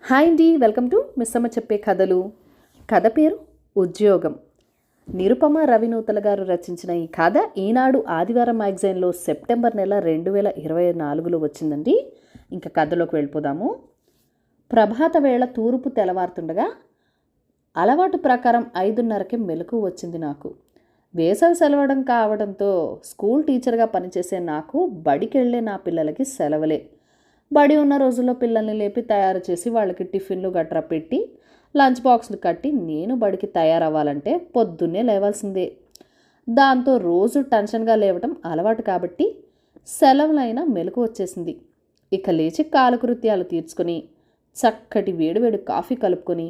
Hi అండి, welcome to Missamma చెప్పే కథలు. కథ పేరు ఉద్యోగం. నిరుపమ రవినూతల గారు రచించిన ఈ కథ ఈనాడు ఆదివారం మ్యాగజైన్లో సెప్టెంబర్ నెల 2024లో వచ్చిందండి. ఇంకా కథలోకి వెళ్ళిపోదాము. ప్రభాత వేళ తూర్పు తెల్లవారుతుండగా అలవాటు ప్రకారం 5:30కి మెలకు వచ్చింది నాకు. వేసవి సెలవడం కావడంతో స్కూల్ టీచర్గా పనిచేసే నాకు బడికెళ్ళే నా పిల్లలకి సెలవులే. బడి ఉన్న రోజుల్లో పిల్లల్ని లేపి తయారు చేసి వాళ్ళకి టిఫిన్లు గట్రా పెట్టి లంచ్ బాక్స్లు కట్టి నేను బడికి తయారవ్వాలంటే పొద్దున్నే లేవాల్సిందే. దాంతో రోజు టెన్షన్గా లేవటం అలవాటు కాబట్టి సెలవులైనా మెలకు వచ్చేసింది. ఇక లేచి కాలకృత్యాలు తీర్చుకొని చక్కటి వేడివేడి కాఫీ కలుపుకొని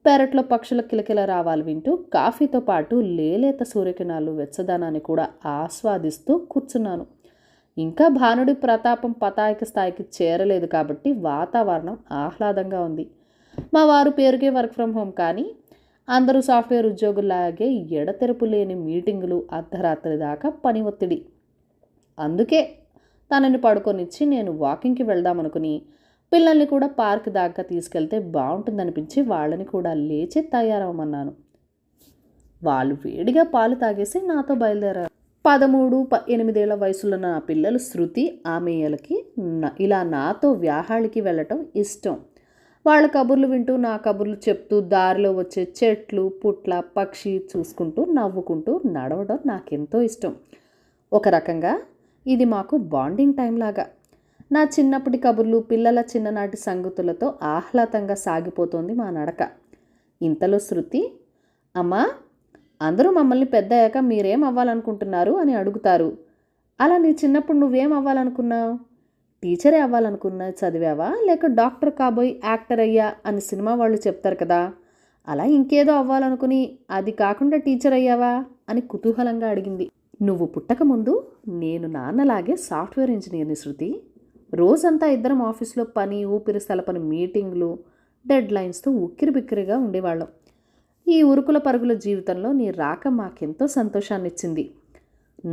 పెరట్లో పక్షుల కిలకిల రావాలి వింటూ కాఫీతో పాటు లేలేత సూర్యకిరణాలు వెచ్చదనాన్ని కూడా ఆస్వాదిస్తూ కూర్చున్నాను. ఇంకా భానుడి ప్రతాపం పతాక స్థాయికి చేరలేదు కాబట్టి వాతావరణం ఆహ్లాదంగా ఉంది. మా వారు పేరుకే వర్క్ ఫ్రమ్ హోమ్, కానీ అందరూ సాఫ్ట్వేర్ ఉద్యోగుల్లాగే ఎడతెరపు లేని మీటింగులు, అర్ధరాత్రి దాకా పని ఒత్తిడి. అందుకే తనని పడుకొనిచ్చి నేను వాకింగ్కి వెళ్దామనుకుని పిల్లల్ని కూడా పార్క్ దాకా తీసుకెళ్తే బాగుంటుందనిపించి వాళ్ళని కూడా లేచి తయారవమన్నాను. వాళ్ళు వేడిగా పాలు తాగేసి నాతో బయలుదేరారు. 13-8 వయసులో నా పిల్లలు శృతి, ఆమెయలకి ఇలా నాతో వ్యాహాళికి వెళ్ళటం ఇష్టం. వాళ్ళ కబుర్లు వింటూ నా కబుర్లు చెప్తూ దారిలో వచ్చే చెట్లు, పుట్ల, పక్షి చూసుకుంటూ నవ్వుకుంటూ నడవడం నాకెంతో ఇష్టం. ఒక రకంగా ఇది మాకు బాండింగ్ టైం లాగా. నా చిన్నప్పటి కబుర్లు, పిల్లల చిన్ననాటి సంగతులతో ఆహ్లాదంగా సాగిపోతోంది మా నడక. ఇంతలో శృతి, అమ్మా, అందరూ మమ్మల్ని పెద్ద అయ్యాక మీరేం అవ్వాలనుకుంటున్నారు అని అడుగుతారు. అలా నీ చిన్నప్పుడు నువ్వేం అవ్వాలనుకున్నావు? టీచరే అవ్వాలనుకున్నా చదివావా, లేక డాక్టర్ కాబోయి యాక్టర్ అయ్యా అని సినిమా వాళ్ళు చెప్తారు కదా, అలా ఇంకేదో అవ్వాలనుకుని అది కాకుండా టీచర్ అయ్యావా అని కుతూహలంగా అడిగింది. నువ్వు పుట్టకముందు నేను నాన్నలాగే సాఫ్ట్వేర్ ఇంజనీర్ని శృతి. రోజంతా ఇద్దరం ఆఫీస్లో పని, ఊపిరి సలపని మీటింగ్లు, డెడ్ లైన్స్తో ఉక్కిరిబిక్కిరిగా ఉండేవాళ్ళం. ఈ ఉరుకుల పరుగుల జీవితంలో నీ రాక మాకెంతో సంతోషాన్నిచ్చింది.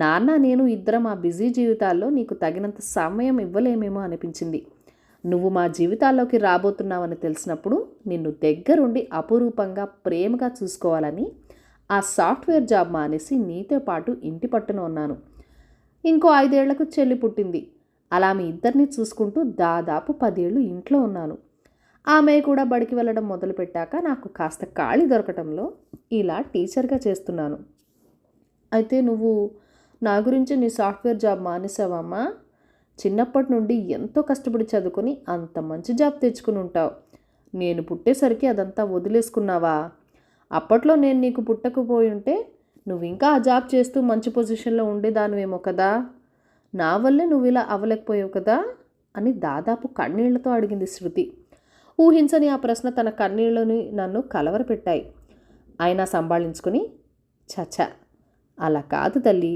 నాన్న నేను ఇద్దరం ఆ బిజీ జీవితాల్లో నీకు తగినంత సమయం ఇవ్వలేమేమో అనిపించింది. నువ్వు మా జీవితాల్లోకి రాబోతున్నావని తెలిసినప్పుడు నిన్ను దగ్గరుండి అపురూపంగా ప్రేమగా చూసుకోవాలని ఆ సాఫ్ట్వేర్ జాబ్ మానేసి నీతో పాటు ఇంటి పట్టున ఉన్నాను. ఇంకో 5 ఏళ్లకు చెల్లి పుట్టింది. అలా మీ ఇద్దరిని చూసుకుంటూ దాదాపు 10 ఏళ్ళు ఇంట్లో ఉన్నాను. ఆమె కూడా బడికి వెళ్ళడం మొదలుపెట్టాక నాకు కాస్త ఖాళీ దొరకటంలో ఇలా టీచర్గా చేస్తున్నాను. అయితే నువ్వు నా గురించి నీ సాఫ్ట్వేర్ జాబ్ మానేసావమ్మా? చిన్నప్పటి నుండి ఎంతో కష్టపడి చదువుకొని అంత మంచి జాబ్ తెచ్చుకుని ఉంటావు. నేను పుట్టేసరికి అదంతా వదిలేసుకున్నావా? అప్పట్లో నేను నీకు పుట్టకపోయి ఉంటే నువ్వు ఇంకా ఆ జాబ్ చేస్తూ మంచి పొజిషన్లో ఉండేదానివేమో కదా. నా వల్లే నువ్వు ఇలా అవ్వలేకపోయావు కదా అని దాదాపు కన్నీళ్లతో అడిగింది శృతి. ఊహించని ఆ ప్రశ్న తన కన్నీళ్ళని నన్ను కలవరపెట్టాయి. అయినా సంభాళించుకుని, చచ్చా, అలా కాదు తల్లి,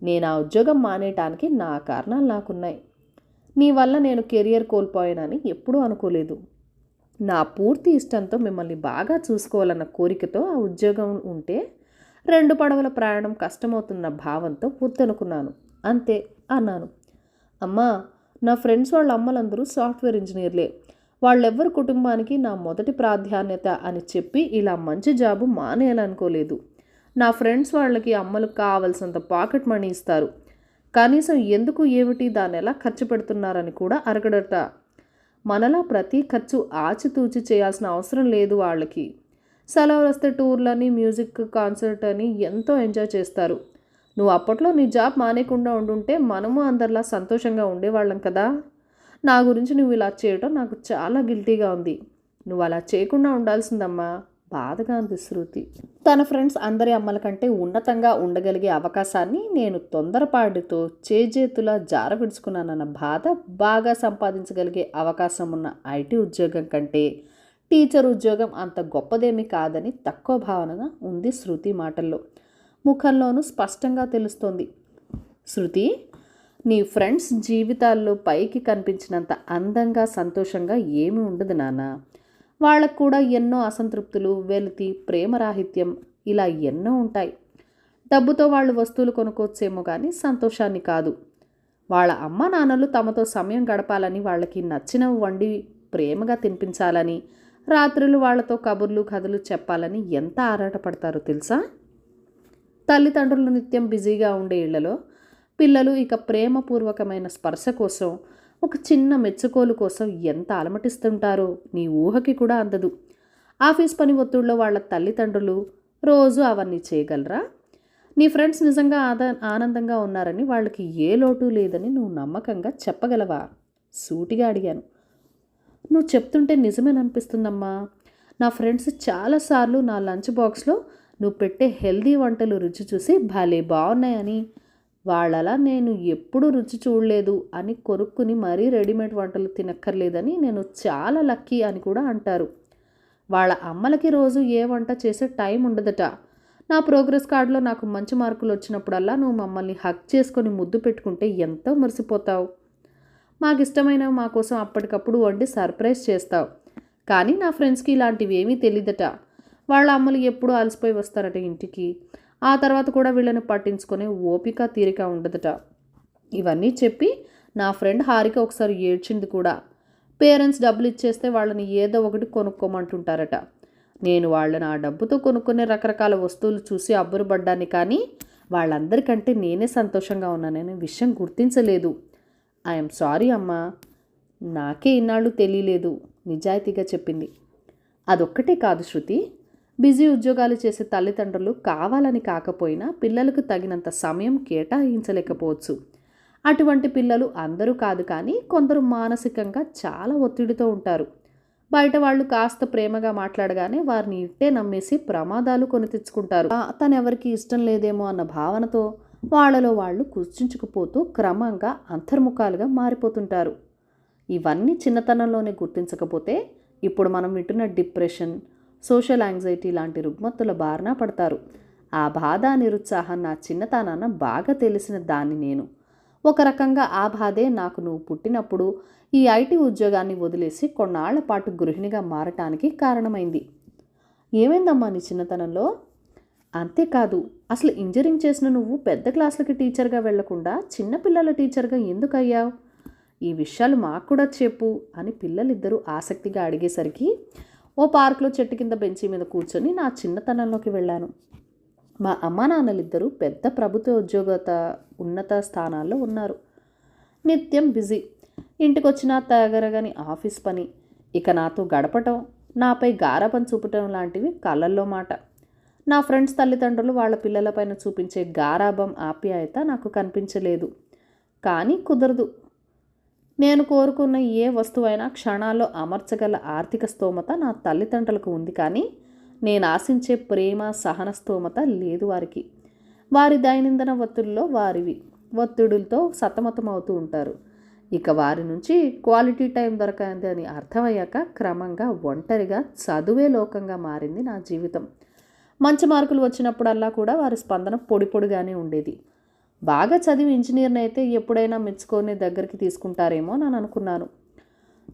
నేను ఆ ఉద్యోగం మానేయటానికి నా కారణాలు నాకున్నాయి. నీ వల్ల నేను కెరియర్ కోల్పోయానని ఎప్పుడూ అనుకోలేదు. నా పూర్తి ఇష్టంతో మిమ్మల్ని బాగా చూసుకోవాలన్న కోరికతో ఆ ఉద్యోగం ఉంటే 2 పడవల ప్రయాణం కష్టమవుతున్న భావంతో వద్దనుకున్నాను, అంతే అన్నాను. అమ్మా, నా ఫ్రెండ్స్ వాళ్ళ అమ్మలందరూ సాఫ్ట్వేర్ ఇంజనీర్లే. వాళ్ళెవ్వరు కుటుంబానికి నా మొదటి ప్రాధాన్యత అని చెప్పి ఇలా మంచి జాబు మానేయాలనుకోలేదు. నా ఫ్రెండ్స్ వాళ్ళకి అమ్మలు కావలసినంత పాకెట్ మనీ ఇస్తారు. కనీసం ఎందుకు ఏమిటి దాన్ని ఎలా ఖర్చు పెడుతున్నారని కూడా అరగడట. మనలా ప్రతి ఖర్చు ఆచితూచి చేయాల్సిన అవసరం లేదు వాళ్ళకి. సెలవులు వస్తే టూర్లని, మ్యూజిక్ కాన్సర్ట్ అని ఎంతో ఎంజాయ్ చేస్తారు. నువ్వు అప్పట్లో నీ జాబ్ మానేయకుండా ఉండుంటే మనము అందరిలా సంతోషంగా ఉండేవాళ్ళం కదా. నా గురించి నువ్వు ఇలా చేయటం నాకు చాలా గిల్టీగా ఉంది. నువ్వు అలా చేయకుండా ఉండాల్సిందమ్మా, బాధగా అంది శృతి. తన ఫ్రెండ్స్ అందరి అమ్మల కంటే ఉన్నతంగా ఉండగలిగే అవకాశాన్ని నేను తొందరపాటుతో చేజేతులా జార విడుచుకున్నానన్న బాధ, బాగా సంపాదించగలిగే అవకాశం ఉన్న ఐటీ ఉద్యోగం కంటే టీచర్ ఉద్యోగం అంత గొప్పదేమీ కాదని తక్కువ భావన ఉంది శృతి మాటల్లో. ముఖంలోనూ స్పష్టంగా తెలుస్తోంది. శృతి, నీ ఫ్రెండ్స్ జీవితాల్లో పైకి కనిపించినంత అందంగా, సంతోషంగా ఏమీ ఉండదు నాన్న. వాళ్ళకు కూడా ఎన్నో అసంతృప్తులు, వెలితి, ప్రేమరాహిత్యం ఇలా ఎన్నో ఉంటాయి. డబ్బుతో వాళ్ళు వస్తువులు కొనుక్కోవచ్చేమో కానీ సంతోషాన్ని కాదు. వాళ్ళ అమ్మ నాన్నలు తమతో సమయం గడపాలని వాళ్ళకి నచ్చినవి వండి ప్రేమగా తినిపించాలని, రాత్రులు వాళ్లతో కబుర్లు కథలు చెప్పాలని ఎంత ఆరాటపడతారో తెలుసా? తల్లిదండ్రులు నిత్యం బిజీగా ఉండే ఇళ్లలో పిల్లలు ఇక ప్రేమపూర్వకమైన స్పర్శ కోసం, ఒక చిన్న మెచ్చుకోలు కోసం ఎంత అలమటిస్తుంటారో నీ ఊహకి కూడా అందదు. ఆఫీస్ పని ఒత్తిడిలో వాళ్ళ తల్లిదండ్రులు రోజు అవన్నీ చేయగలరా? నీ ఫ్రెండ్స్ నిజంగా ఆనందంగా ఉన్నారని, వాళ్ళకి ఏ లోటు లేదని నువ్వు నమ్మకంగా చెప్పగలవా? సూటిగా అడిగాను. నువ్వు చెప్తుంటే నిజమేననిపిస్తుందమ్మా. నా ఫ్రెండ్స్ చాలాసార్లు నా లంచ్ బాక్స్లో నువ్వు పెట్టే హెల్దీ వంటలు రుచి చూసి భలే బాగున్నాయని, వాళ్ళలా నేను ఎప్పుడూ రుచి చూడలేదు అని కొనుక్కుని మరీ రెడీమేడ్ వంటలు తినక్కర్లేదని నేను చాలా లక్కీ అని కూడా అంటారు. వాళ్ళ అమ్మలకి రోజు ఏ వంట చేసే టైం ఉండదట. నా ప్రోగ్రెస్ కార్డులో నాకు మంచి మార్కులు వచ్చినప్పుడల్లా నువ్వు మమ్మల్ని హగ్ చేసుకొని ముద్దు పెట్టుకుంటే ఎంతో మురిసిపోతావు. మాకు ఇష్టమైనవి మా కోసం అప్పటికప్పుడు వండి సర్ప్రైజ్ చేస్తావు. కానీ నా ఫ్రెండ్స్కి ఇలాంటివి ఏమీ తెలియదట. వాళ్ళ అమ్మలు ఎప్పుడూ అలసిపోయి వస్తారట ఇంటికి. ఆ తర్వాత కూడా వీళ్ళని పట్టించుకునే ఓపిక తీరిక ఉండదట. ఇవన్నీ చెప్పి నా ఫ్రెండ్ హారిక ఒకసారి ఏడ్చింది కూడా. పేరెంట్స్ డబ్బులు ఇచ్చేస్తే వాళ్ళని ఏదో ఒకటి కొనుక్కోమంటుంటారట. నేను వాళ్ళని ఆ డబ్బుతో కొనుక్కునే రకరకాల వస్తువులు చూసి అబ్బురపడ్డాను, కానీ వాళ్ళందరికంటే నేనే సంతోషంగా ఉన్నాననే విషయం గుర్తించలేదు. ఐఎమ్ సారీ అమ్మా, నాకే ఇన్నాళ్ళు తెలియలేదు, నిజాయితీగా చెప్పింది. అదొక్కటే కాదు శృతి, బిజీ ఉద్యోగాలు చేసే తల్లిదండ్రులు కావాలని కాకపోయినా పిల్లలకు తగినంత సమయం కేటాయించలేకపోవచ్చు. అటువంటి పిల్లలు అందరూ కాదు, కానీ కొందరు మానసికంగా చాలా ఒత్తిడితో ఉంటారు. బయట వాళ్ళు కాస్త ప్రేమగా మాట్లాడగానే వారిని ఇట్టే నమ్మేసి ప్రమాదాలు కొని తెచ్చుకుంటారు. తను ఎవరికి ఇష్టం లేదేమో అన్న భావనతో వాళ్ళలో వాళ్ళు కుర్చించుకుపోతూ క్రమంగా అంతర్ముఖాలుగా మారిపోతుంటారు. ఇవన్నీ చిన్నతనంలోనే గుర్తించకపోతే ఇప్పుడు మనం వింటున్న డిప్రెషన్, సోషల్ యాంగ్జైటీ లాంటి రుగ్మతుల బారిన పడతారు. ఆ బాధ, నిరుత్సాహం నా చిన్నతనాన బాగా తెలిసిన దాన్ని నేను. ఒక రకంగా ఆ బాధే నాకు నువ్వు పుట్టినప్పుడు ఈ ఐటీ ఉద్యోగాన్ని వదిలేసి కొన్నాళ్ల పాటు గృహిణిగా మారటానికి కారణమైంది. ఏమైందమ్మా నీ చిన్నతనంలో? అంతేకాదు, అసలు ఇంజనీరింగ్ చేసిన నువ్వు పెద్ద క్లాసులకి టీచర్గా వెళ్లకుండా చిన్నపిల్లల టీచర్గా ఎందుకు అయ్యావు? ఈ విషయాలు మాకు కూడా చెప్పు అని పిల్లలిద్దరూ ఆసక్తిగా అడిగేసరికి ఓ పార్కులో చెట్టు కింద బెంచీ మీద కూర్చొని నా చిన్నతనంలోకి వెళ్ళాను. మా అమ్మా నాన్నలిద్దరూ పెద్ద ప్రభుత్వ ఉన్నత స్థానాల్లో ఉన్నారు. నిత్యం బిజీ. ఇంటికొచ్చినా తగరగని ఆఫీస్ పని. ఇక నాతో గడపటం, నాపై గారాబం చూపటం లాంటివి కళ్ళల్లో మాట. నా ఫ్రెండ్స్ తల్లిదండ్రులు వాళ్ళ పిల్లలపైన చూపించే గారాబం, ఆప్యాయత నాకు కనిపించలేదు. కానీ కుదరదు. నేను కోరుకున్న ఏ వస్తువైనా క్షణాల్లో అమర్చగల ఆర్థిక స్తోమత నా తల్లిదండ్రులకు ఉంది, కానీ నేను ఆశించే ప్రేమ, సహన స్తోమత లేదు వారికి. వారి దైనందిన ఒత్తిడులతో సతమతం అవుతూ ఉంటారు. ఇక వారి నుంచి క్వాలిటీ టైం దొరకదు అని అర్థమయ్యాక క్రమంగా ఒంటరిగా చదువే లోకంగా మారింది నా జీవితం. మంచి మార్కులు వచ్చినప్పుడల్లా కూడా వారి స్పందన పొడి పొడిగానే ఉండేది. బాగా చదివి ఇంజనీర్ని అయితే ఎప్పుడైనా మెచ్చుకొని దగ్గరికి తీసుకుంటారేమో అని అనుకున్నాను.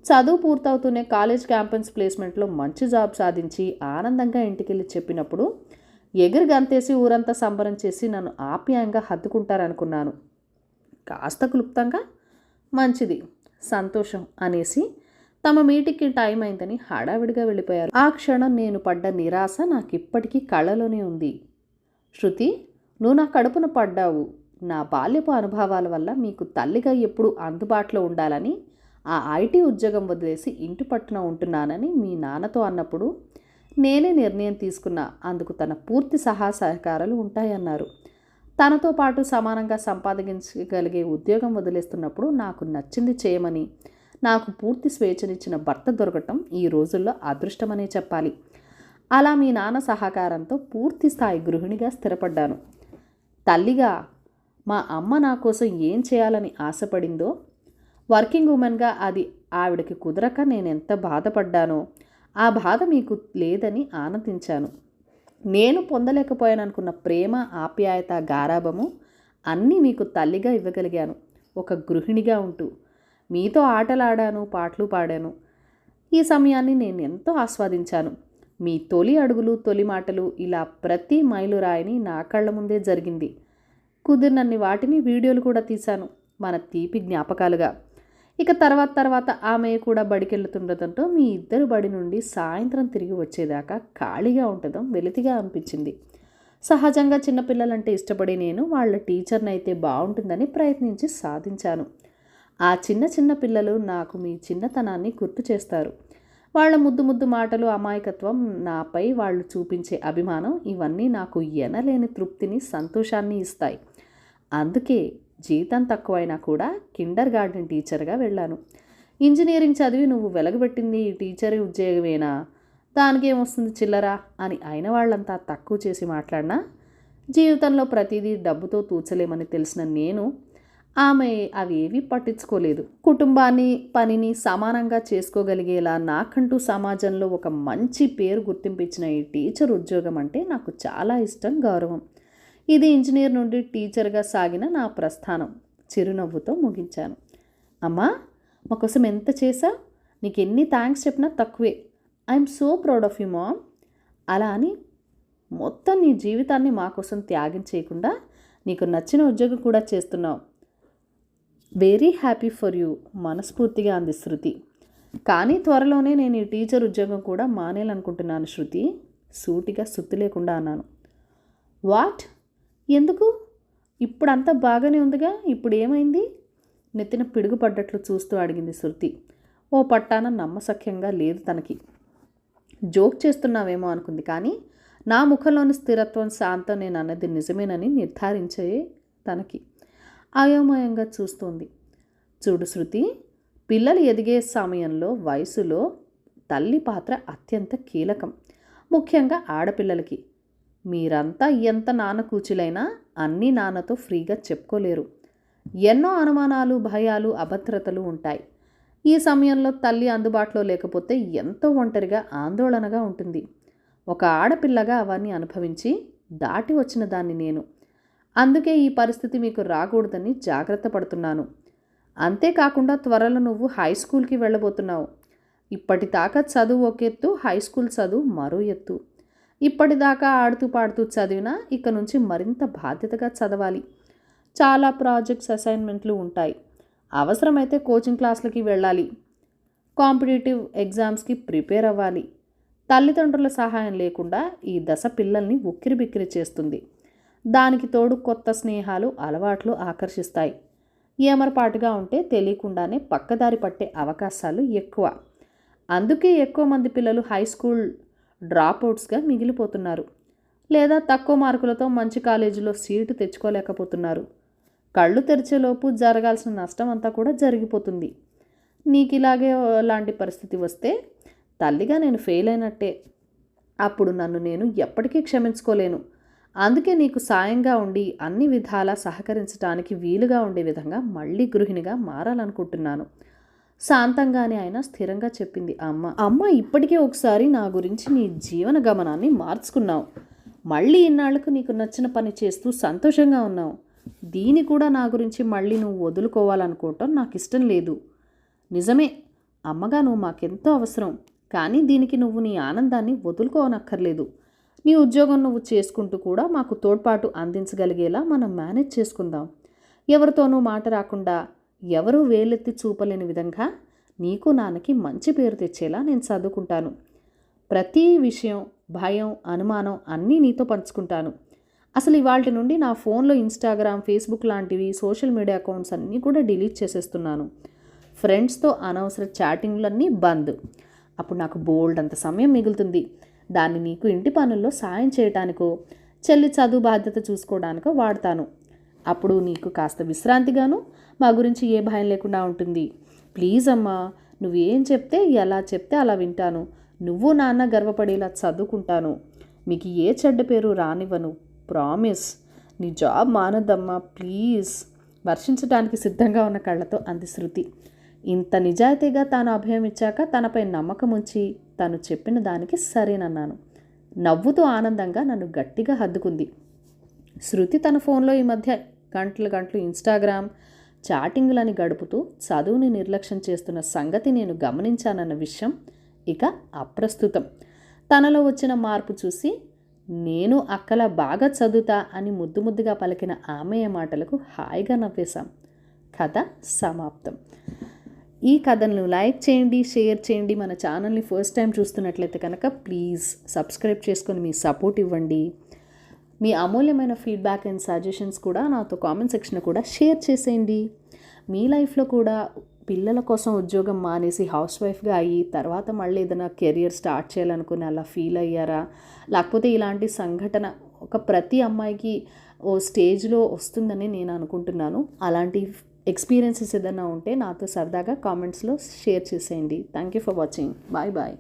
చదువు పూర్తవుతూనే కాలేజ్ క్యాంపస్ ప్లేస్మెంట్లో మంచి జాబ్ సాధించి ఆనందంగా ఇంటికెళ్ళి చెప్పినప్పుడు ఎగిరి గంతేసి ఊరంతా సంబరం చేసి నన్ను ఆప్యాయంగా హత్తుకుంటారనుకున్నాను. కాస్త క్లుప్తంగా మంచిది, సంతోషం అనేసి తమ మీటింగ్కి టైం అయిందని హడావిడిగా వెళ్ళిపోయారు. ఆ క్షణం నేను పడ్డ నిరాశ నాకిప్పటికీ కళ్ళలోనే ఉంది. శృతి, నువ్వు నా కడుపున పడ్డావు. నా బాల్యపు అనుభవాల వల్ల మీకు తల్లిగా ఎప్పుడు అందుబాటులో ఉండాలని ఆ ఐటీ ఉద్యోగం వదిలేసి ఇంటి పట్టున ఉంటున్నానని మీ నాన్నతో అన్నప్పుడు నేనే నిర్ణయం తీసుకున్నా. అందుకు తన పూర్తి సహకారాలు ఉంటాయన్నారు. తనతో పాటు సమానంగా సంపాదించగలిగే ఉద్యోగం వదిలేస్తున్నప్పుడు నాకు నచ్చింది చేయమని నాకు పూర్తి స్వేచ్ఛనిచ్చిన భర్త దొరకటం ఈ రోజుల్లో అదృష్టమనే చెప్పాలి. అలా మీ నాన్న సహకారంతో పూర్తి స్థాయి గృహిణిగా స్థిరపడ్డాను. తల్లిగా మా అమ్మ నా కోసం ఏం చేయాలని ఆశపడిందో, వర్కింగ్ ఉమెన్గా అది ఆవిడకి కుదరక నేనెంత బాధపడ్డానో ఆ బాధ మీకు లేదని ఆనందించాను. నేను పొందలేకపోయాననుకున్న ప్రేమ, ఆప్యాయత, గారాబము అన్నీ మీకు తల్లిగా ఇవ్వగలిగాను. ఒక గృహిణిగా ఉంటూ మీతో ఆటలాడాను, పాటలు పాడాను. ఈ సమయాన్ని నేను ఎంతో ఆస్వాదించాను. మీ తొలి అడుగులు, తొలి మాటలు, ఇలా ప్రతి మైలురాయిని నా కళ్ళ ముందే జరిగింది. కుదిరినన్ని వాటిని వీడియోలు కూడా తీశాను, మన తీపి జ్ఞాపకాలుగా. ఇక తర్వాత తర్వాత ఆమె కూడా బడికెళ్తుండటంతో మీ ఇద్దరు బడి నుండి సాయంత్రం తిరిగి వచ్చేదాకా ఖాళీగా ఉండటం వెలితిగా అనిపించింది. సహజంగా చిన్నపిల్లలంటే ఇష్టపడి నేను వాళ్ళ టీచర్ని అయితే బాగుంటుందని ప్రయత్నించి సాధించాను. ఆ చిన్న చిన్న పిల్లలు నాకు మీ చిన్నతనాన్ని గుర్తు చేస్తారు. వాళ్ళ ముద్దు ముద్దు మాటలు, అమాయకత్వం, నాపై వాళ్ళు చూపించే అభిమానం ఇవన్నీ నాకు ఎనలేని తృప్తిని, సంతోషాన్ని ఇస్తాయి. అందుకే జీతం తక్కువైనా కూడా కిండర్ గార్డెన్ టీచర్గా వెళ్ళాను. ఇంజనీరింగ్ చదివి నువ్వు వెలగబెట్టింది ఈ టీచర్ ఉద్యోగమేనా, దానికి ఏమొస్తుంది చిల్లరా అని అయిన వాళ్ళంతా తక్కువ చేసి మాట్లాడినా జీవితంలో ప్రతిదీ డబ్బుతో తూచలేమని తెలిసిన నేను ఆమె అవి ఏవీ పట్టించుకోలేదు. కుటుంబాన్ని, పనిని సమానంగా చేసుకోగలిగేలా నాకంటూ సమాజంలో ఒక మంచి పేరు గుర్తింపించిన ఈ టీచర్ ఉద్యోగం అంటే నాకు చాలా ఇష్టం, గౌరవం. ఇది ఇంజనీర్ నుండి టీచర్గా సాగిన నా ప్రస్థానం. చిరునవ్వుతో ముగించాను. అమ్మా, మా కోసం ఎంత చేశావు, నీకు ఎన్ని థ్యాంక్స్ చెప్పినా తక్కువే. I'm so proud of you mom. అలా అని మొత్తం నీ జీవితాన్ని మా కోసం త్యాగం చేయకుండా నీకు నచ్చిన ఉద్యోగం కూడా చేస్తున్నావు. వెరీ హ్యాపీ ఫర్ యూ, మనస్ఫూర్తిగా అంది శృతి. కానీ త్వరలోనే నేను ఈ టీచర్ ఉద్యోగం కూడా మానేయాలనుకుంటున్నాను శృతి, సూటిగా సుత్తి లేకుండా అన్నాను. వాట్, ఎందుకు? ఇప్పుడంతా బాగానే ఉందిగా, ఇప్పుడు ఏమైంది? నెత్తిన పిడుగు పడ్డట్లు చూస్తూ అడిగింది శృతి. ఓ పట్టాన నమ్మసఖ్యంగా లేదు తనకి. జోక్ చేస్తున్నావేమో అనుకుంది, కానీ నా ముఖంలోని స్థిరత్వం, శాంతం నేను అన్నది నిజమేనని నిర్ధారించే తనకి. అయోమయంగా చూస్తోంది. చూడు శృతి, పిల్లలు ఎదిగే సమయంలో, వయసులో తల్లి పాత్ర అత్యంత కీలకం, ముఖ్యంగా ఆడపిల్లలకి. మీరంతా ఎంత నాన్న కూచులైనా అన్నీ నాన్నతో ఫ్రీగా చెప్పుకోలేరు. ఎన్నో అనుమానాలు, భయాలు, అభద్రతలు ఉంటాయి. ఈ సమయంలో తల్లి అందుబాటులో లేకపోతే ఎంతో ఒంటరిగా, ఆందోళనగా ఉంటుంది. ఒక ఆడపిల్లగా అవన్నీ అనుభవించి దాటి వచ్చిన దాన్ని నేను. అందుకే ఈ పరిస్థితి మీకు రాకూడదని జాగ్రత్త పడుతున్నాను. అంతేకాకుండా త్వరలో నువ్వు హై స్కూల్కి వెళ్ళబోతున్నావు. ఇప్పటిదాకా చదువు ఒక ఎత్తు, హై స్కూల్ చదువు మరో ఎత్తు. ఇప్పటిదాకా ఆడుతూ పాడుతూ చదివినా ఇక నుంచి మరింత బాధ్యతగా చదవాలి. చాలా ప్రాజెక్ట్స్, అసైన్మెంట్లు ఉంటాయి. అవసరమైతే కోచింగ్ క్లాసులకి వెళ్ళాలి. కాంపిటేటివ్ ఎగ్జామ్స్కి ప్రిపేర్ అవ్వాలి. తల్లిదండ్రుల సహాయం లేకుండా ఈ దశ పిల్లల్ని ఉక్కిరిబిక్కిరి చేస్తుంది. దానికి తోడు కొత్త స్నేహాలు, అలవాట్లు ఆకర్షిస్తాయి. ఏమరపాటుగా ఉంటే తెలియకుండానే పక్కదారి పట్టే అవకాశాలు ఎక్కువ. అందుకే ఎక్కువ మంది పిల్లలు హై స్కూల్ డ్రాప్అవుట్స్గా మిగిలిపోతున్నారు, లేదా తక్కువ మార్కులతో మంచి కాలేజీలో సీటు తెచ్చుకోలేకపోతున్నారు. కళ్ళు తెరిచేలోపు జరగాల్సిన నష్టం అంతా కూడా జరిగిపోతుంది. నీకు ఇలాగే లాంటి పరిస్థితి వస్తే తల్లిగా నేను ఫెయిల్ అయినట్టే. అప్పుడు నన్ను నేను ఎప్పటికీ క్షమించుకోలేను. అందుకే నీకు సాయంగా ఉండి అన్ని విధాలా సహకరించడానికి వీలుగా ఉండే విధంగా మళ్ళీ గృహిణిగా మారాలనుకుంటున్నాను. శాంతంగానే అయినా స్థిరంగా చెప్పింది అమ్మ. ఇప్పటికే ఒకసారి నా గురించి నీ జీవన గమనాన్ని మార్చుకున్నావు. మళ్ళీ ఇన్నాళ్లకు నీకు నచ్చిన పని చేస్తూ సంతోషంగా ఉన్నావు. దీని కూడా నా గురించి మళ్ళీ నువ్వు వదులుకోవాలనుకోవటం నాకు ఇష్టం లేదు. నిజమే, అమ్మగా నువ్వు మాకెంతో అవసరం. కానీ దీనికి నువ్వు నీ ఆనందాన్ని వదులుకోనక్కర్లేదు. నీ ఉద్యోగం నువ్వు చేసుకుంటూ కూడా మాకు తోడ్పాటు అందించగలిగేలా మనం మేనేజ్ చేసుకుందాం. ఎవరితోనూ మాట రాకుండా, ఎవరూ వేలెత్తి చూపలేని విధంగా నీకు, నాన్నకి మంచి పేరు తెచ్చేలా నేను చదువుకుంటాను. ప్రతి విషయం, భయం, అనుమానం అన్నీ నీతో పంచుకుంటాను. అసలు ఇవాళ నుండి నా ఫోన్లో ఇన్స్టాగ్రామ్, ఫేస్బుక్ లాంటివి సోషల్ మీడియా అకౌంట్స్ అన్నీ కూడా డిలీట్ చేసేస్తున్నాను. ఫ్రెండ్స్తో అనవసర చాటింగ్లన్నీ బంద్. అప్పుడు నాకు బోల్డ్ అంత సమయం మిగులుతుంది. దాన్ని నీకు ఇంటి పనుల్లో సాయం చేయటానికో, చెల్లి చదువు బాధ్యత చూసుకోవడానికో వాడతాను. అప్పుడు నీకు కాస్త విశ్రాంతిగాను, మా గురించి ఏ భయం లేకుండా ఉంటుంది. ప్లీజ్ అమ్మా, నువ్వేం చెప్తే, ఎలా చెప్తే అలా వింటాను. నువ్వు నాన్న గర్వపడేలా చదువుకుంటాను. మీకు ఏ చెడ్డ పేరు రానివ్వను, ప్రామిస్. నీ జాబ్ మానద్దమ్మా ప్లీజ్. వర్షించడానికి సిద్ధంగా ఉన్న కళ్ళతో అంది శృతి. ఇంత నిజాయితీగా తాను అభయం ఇచ్చాక తనపై నమ్మకం ఉంచి తను చెప్పిన దానికి సరేనన్నాను. నవ్వుతూ ఆనందంగా నన్ను గట్టిగా హద్దుకుంది. శృతి తన ఫోన్లో ఈ మధ్య గంటలు ఇన్స్టాగ్రామ్ చాటింగ్లని గడుపుతూ చదువుని నిర్లక్ష్యం చేస్తున్న సంగతి నేను గమనించానన్న విషయం ఇక అప్రస్తుతం. తనలో వచ్చిన మార్పు చూసి నేను అక్కలా బాగా చదువుతా అని ముద్దుగా పలికిన ఆమె మాటలకు హాయిగా నవ్వేశాం. కథ సమాప్తం. ఈ కథను లైక్ చేయండి, షేర్ చేయండి. మన ఛానల్ని ఫస్ట్ టైం చూస్తున్నట్లయితే కనుక ప్లీజ్ సబ్స్క్రైబ్ చేసుకొని మీ సపోర్ట్ ఇవ్వండి. మీ అమూల్యమైన ఫీడ్బ్యాక్ అండ్ సజెషన్స్ కూడా నాతో కామెంట్ సెక్షన్లో కూడా షేర్ చేసేయండి. మీ లైఫ్లో కూడా పిల్లల కోసం ఉద్యోగం మానేసి హౌస్ వైఫ్గా అయ్యి తర్వాత మళ్ళీ ఏదైనా కెరియర్ స్టార్ట్ చేయాలనుకుని అలా ఫీల్ అయ్యారా? లేకపోతే ఇలాంటి సంఘటన ప్రతి అమ్మాయికి ఓ స్టేజ్లో వస్తుందని నేను అనుకుంటున్నాను. అలాంటి ఎక్స్పీరియన్సెస్ ఏదైనా ఉంటే నాతో సరదాగా కామెంట్స్లో షేర్ చేసేయండి. Thank you for watching. Bye bye.